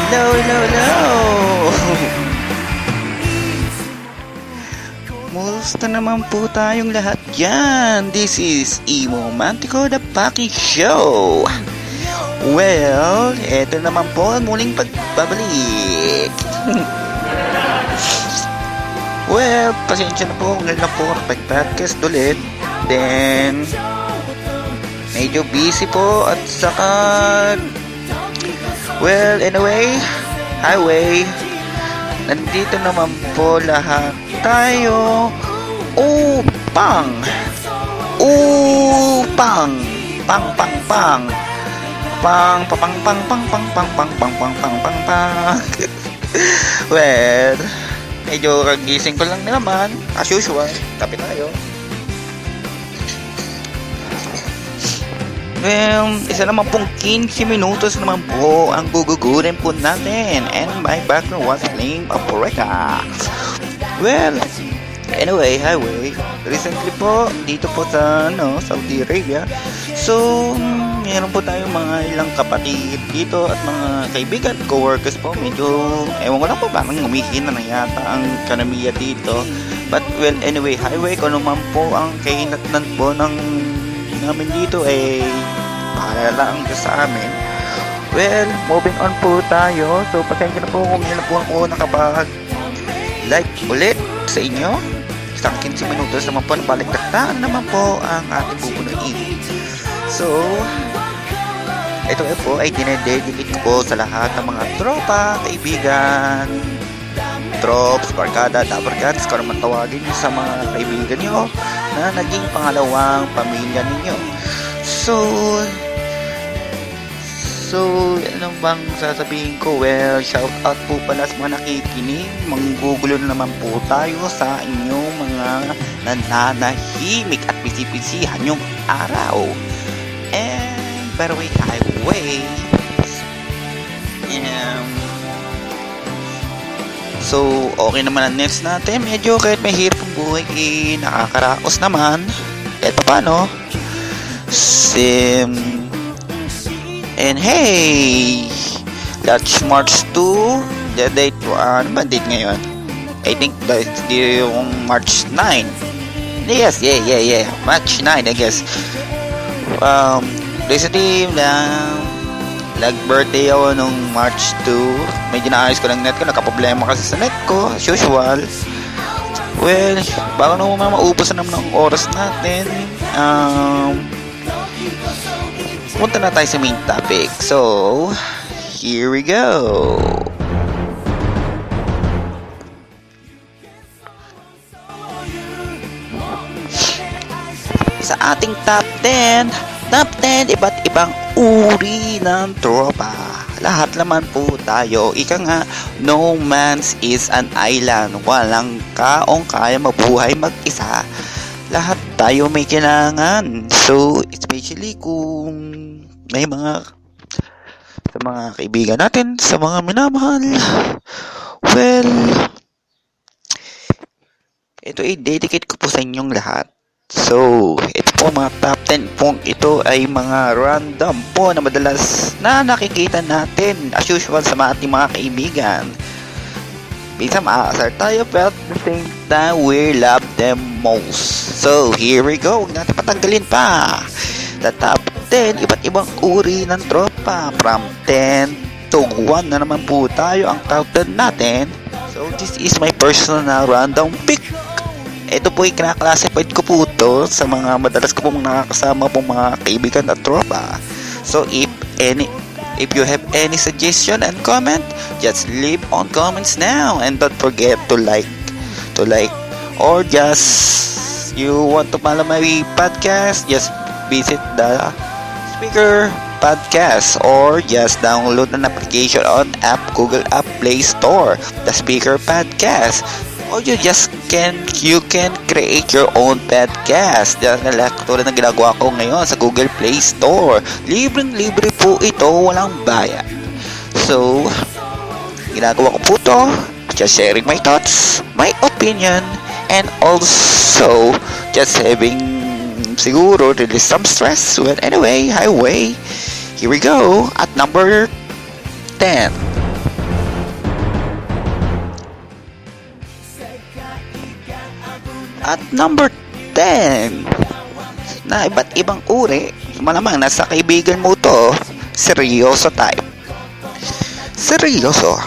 Hello, hello, hello! Musta naman po tayong lahat dyan? This is Emo Mantico, the Paki Show! Well, eto naman po ang muling pagbabalik. Well, pasensya na po, ngayon lang po nakapag-podcast ulit. Then, medyo busy po at saka... Well, anyway, highway. Nandito naman po lahat tayo upang pang pang pang pang pang pang pang pang pang pang pang pang pang pang pang. Well, medyo kagising ko lang naman as usual. Tapos tayo. Well, isa naman pong 15 minutos naman po ang gugugurin po natin. And my background was playing Operetta. Well, anyway, highway. Recently po, dito po sa Saudi Arabia. So, meron po tayong mga ilang kapatid dito at mga kaibigan, co-workers po. Medyo, ewan ko lang po, parang umihina na yata ang kanamiya dito. But, well, anyway, highway, kung naman po ang kainatnan po ng namin dito bahala lang sa amin. Well, moving on po tayo. So, pasensya na po kung hindi na po ako nakapag-like ulit sa inyo. Isang 15 minutos naman po, nabaliktataan naman po ang ating pupunuin. So, ito po ay dinededicate ko po sa lahat ng mga tropa, kaibigan, trops, barkada, dabarkats, kung naman tawagin nyo sa mga kaibigan nyo na naging pangalawang pamilya ninyo. So, ano bang sasabihin ko? Well, shout out po pala sa mga nakikinig. Manggugulo naman po tayo sa inyong mga nananahimik at bisipisihan yung araw. And, by the way, highway. So, okay naman ang next natin. Medyo kahit may hirap ang buhay, nakakaraos naman. Kahit pa paano. And hey! Let's March 2. The date, ano ba date ngayon? I think that's yung March 9. Yes, yeah. March 9, I guess. Recently lang nag-birthday ako nung March 2. Medyo naayos ko lang net ko. Nakaproblema kasi sa net ko, as usual. Well, bago naman maubos na naman ang oras natin, punta na tayo sa main topic. So, here we go. Sa ating top 10, iba't ibang uri ng tropa. Lahat naman po tayo. Ika nga, no man's is an island. Walang kaong kaya mabuhay mag-isa. Lahat tayo may kailangan. So, especially kung may sa mga kaibigan natin, sa mga minamahal. Well, ito ay dedicate ko po sa inyong lahat. So, ito po mga top 10 po, ito ay mga random po na madalas na nakikita natin as usual sa ating mga kaibigan. Minsan maaasar tayo pero at the same time we love them most. So, here we go. Huwag natin patanggalin pa. The top 10, iba't ibang uri ng tropa. From 10 to 1 na naman po tayo ang top 10 natin. So, this is my personal random pick. Ito po ay kinaklasifide ko po ito sa mga madalas ko pong nakakasama pong mga kaibigan at tropa. So, if you have any suggestion and comment, just leave on comments now. And don't forget to like, or just you want to follow my podcast, just visit the Speaker Podcast or just download an application on Google App Play Store, the Speaker Podcast. Or you can create your own podcast. Tulad ng ginagawa ko ngayon sa Google Play Store. Libreng-libre po ito, walang bayad. So, ginagawa ko po ito, just sharing my thoughts, my opinion, and also just having siguro release some stress. Well, anyway, highway. Here we go. At number 10. At number 10, na iba't ibang uri, malamang nasa kaibigan mo to, seryoso type. Seryoso.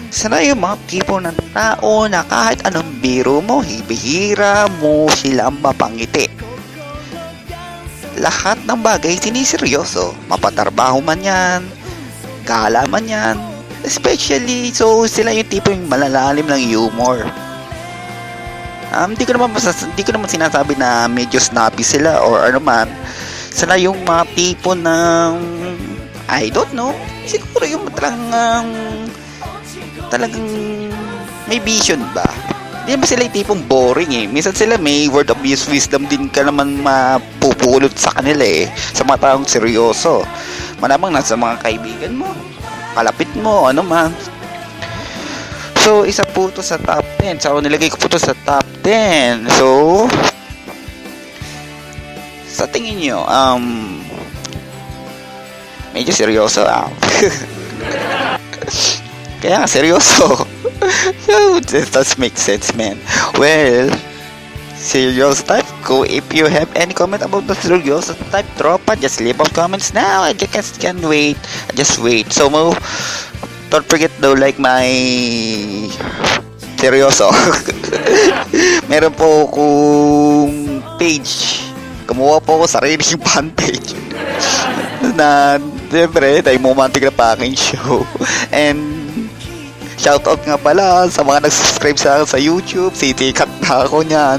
Sila yung mga tipo ng tao na kahit anong biro mo, bihira mo silang mapangiti. Lahat ng bagay siniseryoso. Mapatrabaho man yan, gala man yan. Especially, so sila yung tipo yung malalalim ng humor. Di ko naman sinasabi na medyo snobby sila or ano man. Sila yung mga tipo ng, I don't know, siguro yung talagang may vision ba? Hindi ba sila yung tipong boring eh. Minsan sila may word of wisdom din ka naman mapupulot sa kanila eh. Sa mga taong seryoso. Malamang nasa mga kaibigan mo, kalapit mo, ano man. So, isa po to sa top 10. So, nilagay ko po to sa top 10. So, sa tingin nyo, medyo seryoso Kaya nga, seryoso. So, that does make sense, man. Well, serious type ko. If you have any comment about the serious type tropa, just leave up comments now. I just can't wait. Just wait. So, don't forget to like my seryoso. Meron po akong page. Kumuha po ako sariling fan page. Na, siyempre, tayo romantic na packing show. And, shoutout nga pala sa mga nag-subscribe sa akin sa YouTube. Sitikat na ako niyan.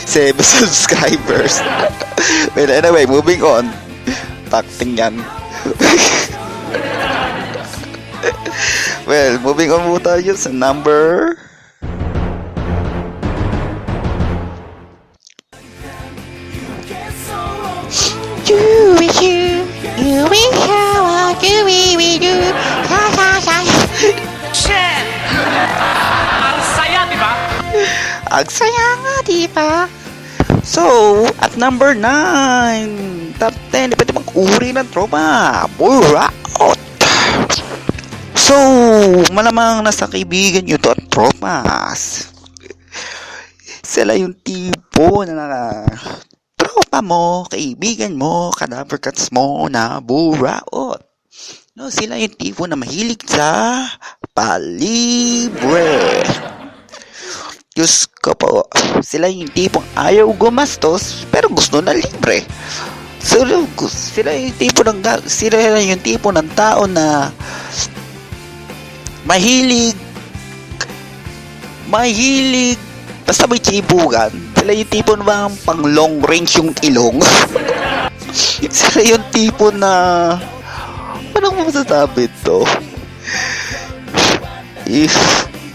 7 subscribers. Well, anyway, moving on. Takting yan. Well, moving on po tayo sa number... You wish you wish how you we do. Shit! Ang saya, di ba? Ang saya nga, diba? So, at number 9, top 10, iba't ibang uri ng tropa. Buraot. So, malamang nasa kaibigan nyo to at tropas. Sila yung tipo na tropa mo, kaibigan mo, cadaver cats mo na buraot. No, sila yung tipo na mahilig sa palibre. Diyos ko po, sila yung tipong ayaw gumastos pero gusto na libre. So, sila yung tipo ng tao na mahilig basta may chibugan. Sila yung tipo na pang long range yung ilong. Sila yung tipo na paano mo masasabi ito?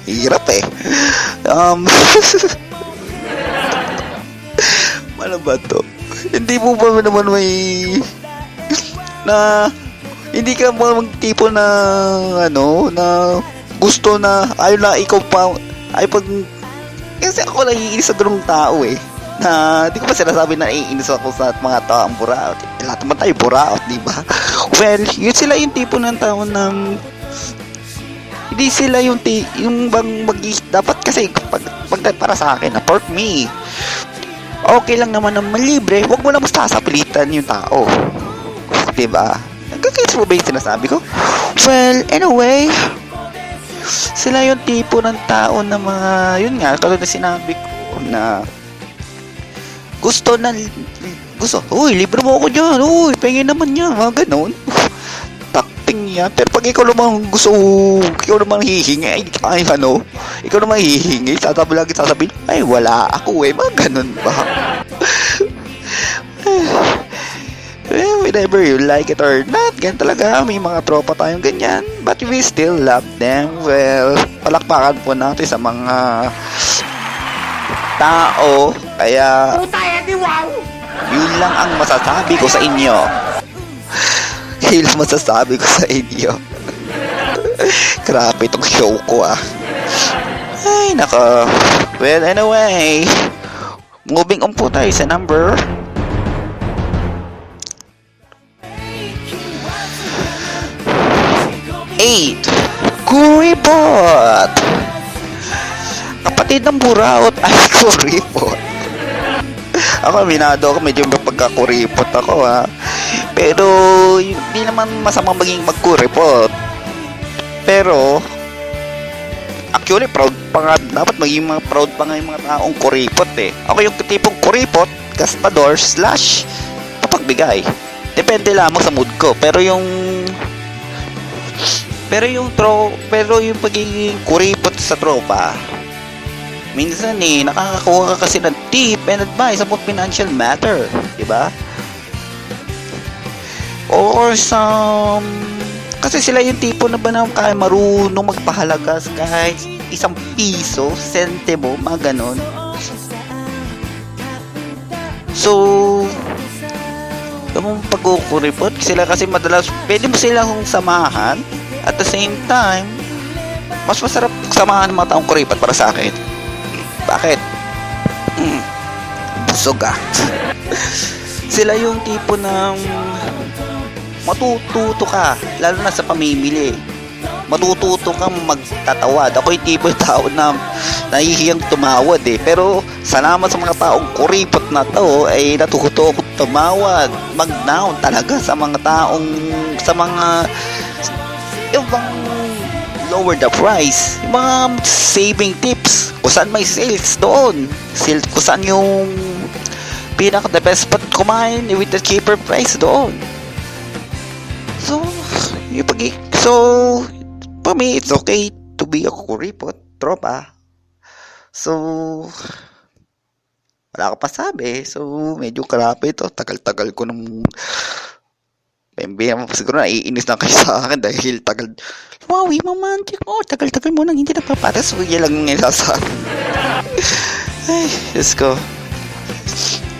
Hirap eh. Ano ba to? Hindi mo ba naman may na hindi ka mo tipo na ano na gusto na ayaw na ikaw pa ay pag kasi ako naiinis sa ganung tao eh na di ko pa sinasabi na naiinis ako sa mga tao ang buraot. Lahat naman tayo buraot, di ba? Well, yun sila yung tipo ng tao ng hindi sila yung bang dapat kasi pag para sa akin na for me okay lang naman ng malibre, wag mo lang basta sapilitan yung tao, di ba? Nagkakits mo ba yung sinasabi ko? Well, anyway, sila yung tipo ng tao na mga yun nga, katulad na sinabi ko na gusto, uy, libre mo ako dyan, uy, pengin naman niya, mga ganon. Takting yan. Pero pag ikaw naman gusto, ikaw naman hihingi, ikaw naman hihingi, sasabihin, ay, wala ako eh, mga ganon ba? Well, whenever you like it or not, ganyan talaga, may mga tropa tayong ganyan, but we still love them. Well, palakpakan po natin sa mga tao, kaya yun lang ang masasabi ko sa inyo. Yun lang masasabi ko sa inyo. Grabe itong show ko Ay nako. Well anyway, moving on po tayo sa number 8, Kuripot. Kapatid ng buraot ay kuripot. Ako, minado ako, medyo pagkakuripot ako, ha. Pero, hindi naman masamang maging magkuripot. Pero, actually, proud pa nga, dapat maging mga proud pa nga yung mga taong kuripot, eh. Ako yung tipong kuripot, gastador, / papagbigay. Depende lamang sa mood ko. Pero yung pagiging kuripot sa tropa, minsan nakakakuha ka kasi ng tip and advice about financial matter, di ba? Or kasi sila yung tipo na ba na kaya marunong magpahalaga kahit ₱1, sentimo, mga ganon. So, yung pagkukuripot, sila kasi madalas, pwede mo silang samahan, at the same time, mas masarap samahan ng mga taong kuripot para sa akin. Bakit? Busog ah. Sila yung tipo ng matututo ka, lalo na sa pamimili. Matututo kang magtatawad. Ako yung tipo ng tao na nahihiyang tumawad eh. Pero salamat sa mga taong kuripot na to ay natuto akong tumawad. Mag-down talaga sa mga taong, sa mga yung bang lower the price, yung mga saving tips, kung saan may sales doon, kung saan yung pinaka the best spot kumain with the cheaper price doon. So for me, it's okay to be a kuripot, tropa. So wala ka pa sabi. So medyo karapi ito, tagal-tagal ko nung siguro naiinis na kayo sa akin dahil Wawi, mamantik. Tagal-tagal mo nang hindi nagpapatas. So, yan lang yung nasasabi. Ay, Diyos ko.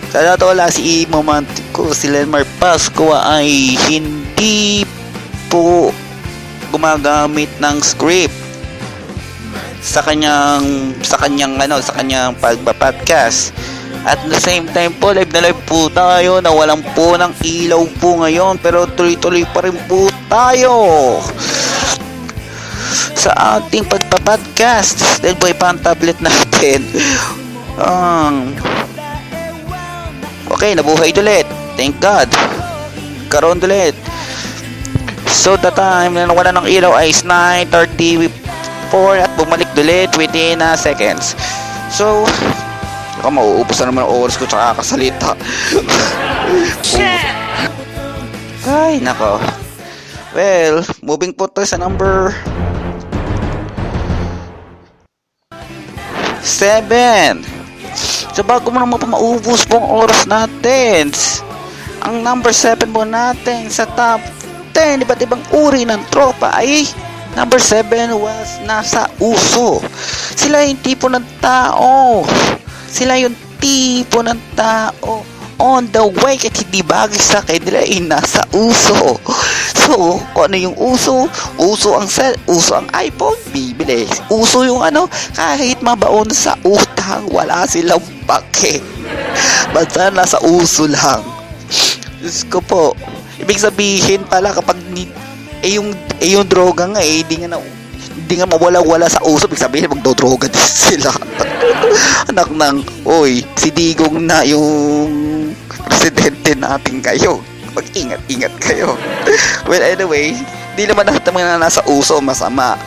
Sa dato wala si mamantik ko, si Lenmar Pasco ay hindi po gumagamit ng script sa kanyang pagpa-podcast. At the same time po, live na live po tayo na walang po ng ilaw po ngayon, pero tuloy-tuloy pa rin po tayo sa ating pagpa-podcast dahil buhay pa ang tablet natin. Okay, nabuhay ulit, thank God, karoon ulit. So the time na wala ng ilaw ay 9:34 at bumalik ulit within seconds. So mauubos na naman ang oras ko tsaka kasalita. Ay, nako. Well, moving po tayo sa number 7. So bago mo naman maubos po ang oras natin, ang number 7 po natin sa top 10 iba't ibang uri ng tropa ay number 7 was nasa uso. Sila yung tipo ng tao on the way kahit hindi bagay sa kanila ay nasa uso. So, kung ano yung uso ang uso ang iPhone, bibili. Uso yung kahit mabaon sa utang, wala silang pake. Basta nasa uso lang. Diyos ko po. Ibig sabihin pala kapag yung droga nga hindi nga mawala-wala sa uso, ibig sabihin magdodroga din sila. Anak ng, si Digong na yung presidente natin kayo. Mag-ingat-ingat kayo. Well, anyway, di naman lahat ng mga nasa uso masama.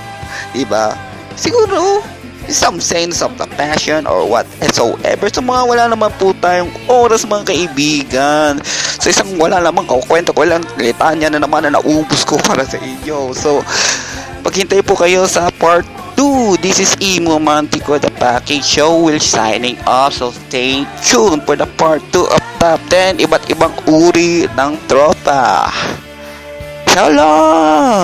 Diba? Siguro, some sense of the passion or whatsoever. So mga wala naman po tayong oras mga kaibigan. So isang wala naman kwento ko lang, litanya na naman na naubos ko para sa inyo. So, paghintay po kayo sa part 2. This is Imo Mantico, the package show will signing off. So stay tuned for the part 2 of top 10 iba't ibang uri ng tropa. Shalom!